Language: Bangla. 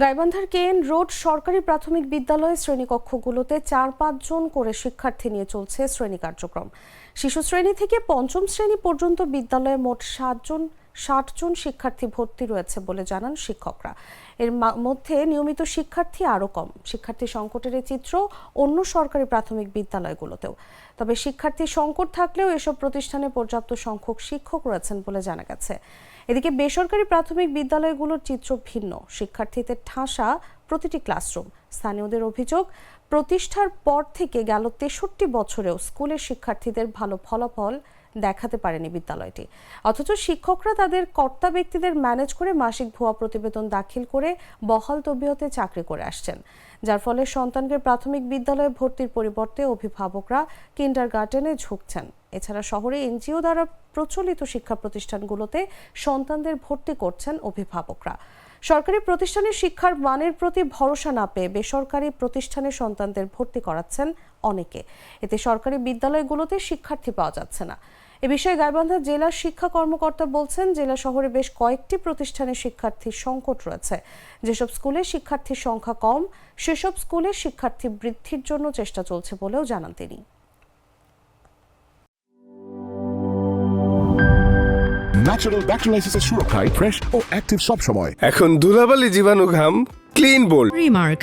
গাইবান্ধার কেএন রোড সরকারি প্রাথমিক বিদ্যালয়ের শ্রেণীকক্ষগুলোতে 4-5 জন করে শিক্ষার্থী নিয়ে চলছে শ্রেণী কার্যক্রম। শিশু শ্রেণী থেকে পঞ্চম শ্রেণী পর্যন্ত বিদ্যালয়ে মোট 60 জন শিক্ষার্থী ভর্তি রয়েছে বলে জানান শিক্ষকরা। এর মধ্যে নিয়মিত শিক্ষার্থী আরও কম। শিক্ষার্থী সংকটের এই চিত্র অন্য সরকারি প্রাথমিক বিদ্যালয়গুলোতেও। তবে শিক্ষার্থী সংকট থাকলেও এসব প্রতিষ্ঠানে পর্যাপ্ত সংখ্যক শিক্ষক রয়েছেন বলে জানা গেছে। এদিকে বেসরকারি প্রাথমিক বিদ্যালয়গুলোর চিত্র ভিন্ন। শিক্ষার্থীদের ঠাসা প্রতিটি ক্লাসরুম। স্থানীয়দের অভিযোগ, প্রতিষ্ঠার পর থেকে গেল 63 বছরেও স্কুলের শিক্ষার্থীদের ভালো ফলাফল দেখাতে পারেনি বিদ্যালয়টি। অথচ শিক্ষকরা তাদের কর্তা ব্যক্তিদের ম্যানেজ করে মাসিক ভুয়া প্রতিবেদন দাখিল করে বহাল তবিয়তে চাকরি করে আসছেন, যার ফলে সন্তানকে প্রাথমিক বিদ্যালয়ে ভর্তির পরিবর্তে অভিভাবকরা কিন্ডারগার্টেনে ঝুঁকছেন। এছাড়া শহরে এনজিও দ্বারা প্রচলিত শিক্ষা প্রতিষ্ঠানগুলোতে সন্তানদের ভর্তি করছেন অভিভাবকরা। সরকারি প্রতিষ্ঠানের শিক্ষার মানের প্রতি ভরসা না পেয়ে বেসরকারি প্রতিষ্ঠানে সন্তানদের ভর্তি করাচ্ছেন অনেকে। এতে সরকারি বিদ্যালয়গুলোতে শিক্ষার্থী পাওয়া যাচ্ছে না। এ বিষয়ে গাইবান্ধা জেলা শিক্ষা কর্মকর্তা বলছেন, জেলা শহরে বেশ কয়েকটি প্রতিষ্ঠানে শিক্ষার্থীর সংকট রয়েছে। যেসব স্কুলে শিক্ষার্থীর সংখ্যা কম, সেসব স্কুলে শিক্ষার্থী বৃদ্ধির জন্য চেষ্টা চলছে বলেও জানান তিনি। ন্যাচারাল ব্যাকটেরিয়ালাইসিসের সুরক্ষায় ফ্রেশ ও অ্যাক্টিভ সব সময়। এখন ধুলাবালি জীবাণু ঘাম ক্লিন বোল্ড রিমার্ক।